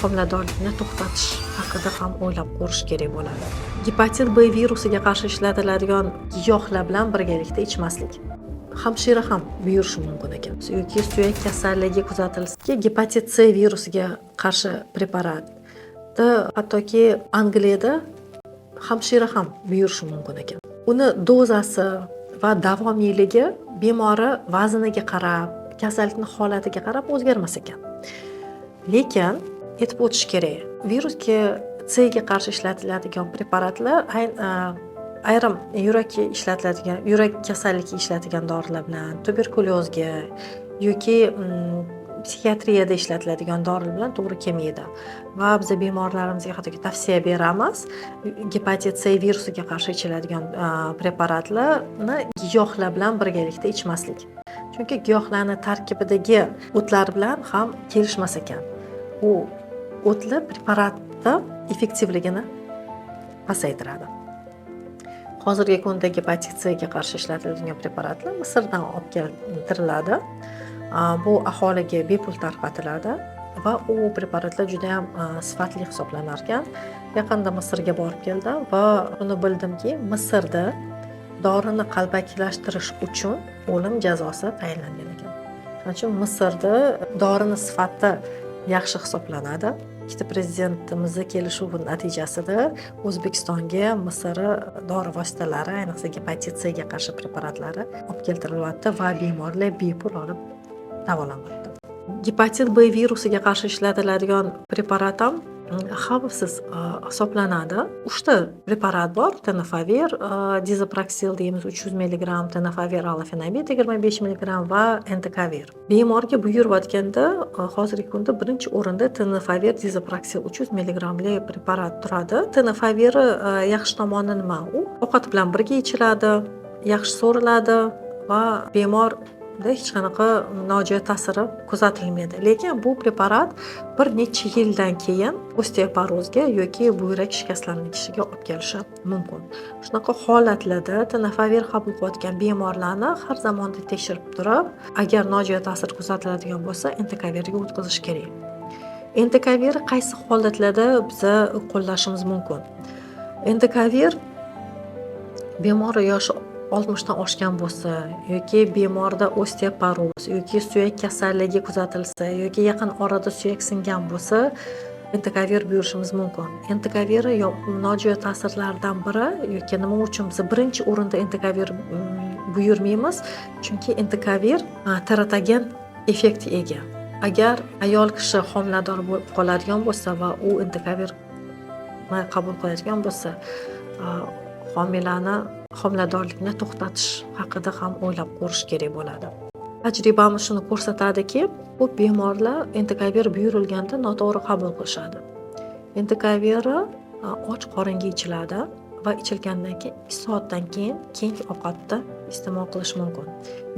homiladorlikni to'xtatish haqida ham o'ylab ko'rish kerak bo'ladi. Gepatit B virusiga qarshi ishlatiladigan giyohlar bilan birgalikda ichmaslik. Hamshira ham buyurishi mumkin ekan. Yoki suyak kasalligi kuzatilsa, gepatit C virusiga qarshi preparatni hattoki Angliyada hamshira ham buyurishi mumkin ekan. Uni dozasi va davomiyligi bemori vazniga qarab, kasallikning holatiga qarab o'zgarmas ekan. Lekin aytib o'tish kerak, virusga C ga qarshi ishlatiladigan preparatlar ayrim yurakka ishlatiladigan, yurak kasalligiga ishlatilgan dorilar bilan, tuberkulyozga yoki psixiatriyada ishlatiladigan dorilar bilan to'g'ri kelmaydi. Va biz bemorlarimizga hattoki tavsiya beramiz, gepatit C virusiga qarshi ichiladigan preparatlarni giyohlar bilan birgalikda ichmaslik. Chunki giyohlarning tarkibidagi o'tlar bilan ham kelishmas ekan. U o'tlar preparatning effektivligini pasaytiradi. Hozirgi kunda gepatit C ga qarshi ishlatiladigan preparatlar Misrdan olib keltiriladi. Bu aholiga bepul tarqatiladi va u preparatlar juda ham sifatli hisoblanar ekan. Yaqinda Misrga borib keldim va uni bildimki, Misrda dorini qalbakilashtirish uchun o'lim jazosi tayinlangan ekan. Shuning uchun Misrda dorini sifati yaxshi hisoblanadi. Ikkita prezidentimizning kelishuvi natijasida O'zbekistonga Misr dori vositalari, ayniqsa gepatit C ga qarshi preparatlari olib keltirilyapti va bemorlar bepul olib davolanmoqda. Gepatit B virusiga qarshi ishlatiladigan preparat ham xavfsiz hisoblanadi. 3 ta preparat bor: tenofovir, dizoproxil deymiz 300 mg, tenofovir alafenamid 25 mg va entecavir. Bemorga buyurayotganda hozirgi kunda birinchi o'rinda tenofovir dizoproxil 300 mg li preparat turadi. Tenofovir yaxshi tomoni nima? U ovqat bilan birga ichiladi, yaxshi so'riladi va bemor hech qanaqa nojo'ya ta'siri kuzatilmaydi. Lekin bu preparat bir necha yildan keyin osteoporozga yoki buyrak shikastlanishiga olib kelishi mumkin. Shunaqa holatlarda tenofovir qabul qilayotgan bemorlarni har zamonda tekshirib turib, agar nojo'ya ta'sir kuzatiladigan bo'lsa, entekavirga o'tkazish kerak. Entecavir qaysi holatlarda biz qo'llashimiz mumkin? Entecavir bemor yoshi 60 dan oshgan bo'lsa yoki bemorda osteoporoz yoki suyak kasalligi kuzatilsa yoki yaqin orada suyak singan bo'lsa, entecavir buyurishimiz mumkin. Entecavir nojo'ya ta'sirlardan biri yoki nima uchun biz birinchi o'rinda entecavir buyurmaymiz? Chunki entecavir teratogen effekti ega. Agar ayol kishi homilador bo'lib qoladigan bo'lsa va u entecavir qabul qiladigan bo'lsa, homiladorlikni to'xtatish haqida ham o'ylab ko'rish kerak bo'ladi. Tajribamiz shuni ko'rsatadiki, bu bemorlar entecavir buyurilganda noto'g'ri qabul qilishadi. Entecavir och qoringa ichiladi va ichilgandan keyin 2 soatdan keyin keyingi ovqatda iste'mol qilish mumkin.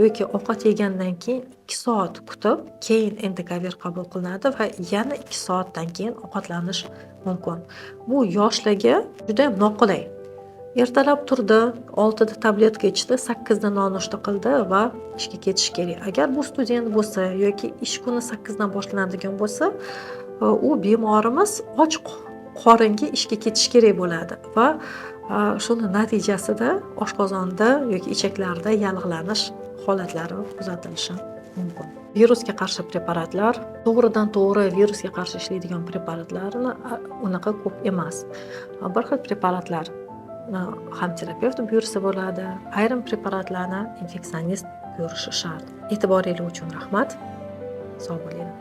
Yoki ovqat yegandan keyin 2 soat kutib, keyin entecavir qabul qilinadi va yana 2 soatdan keyin ovqatlanish mumkin. Bu yoshlarga juda ham noqulay. Ertalab turdi, 6 da tabletka ichdi, 8 da nonushta qildi va ishga ketish kerak. Agar bu student bo'lsa yoki ish kuni 8 dan boshlanadigan bo'lsa, u bemorimiz och qoringa ishga ketish kerak bo'ladi va shuni natijasida oshqozonda yoki ichaklarda yallig'lanish holatlari kuzatilishi mumkin. Virusga qarshi preparatlar, to'g'ridan to'g'ri virusga qarshi ishlaydigan preparatlarni unaqa ko'p emas. Bir xil preparatlar ham terapevt buyursa bo'ladi, ayrim preparatlarni infeksionist buyurishi shart. E'tiboringiz uchun rahmat. Sog' bo'ling.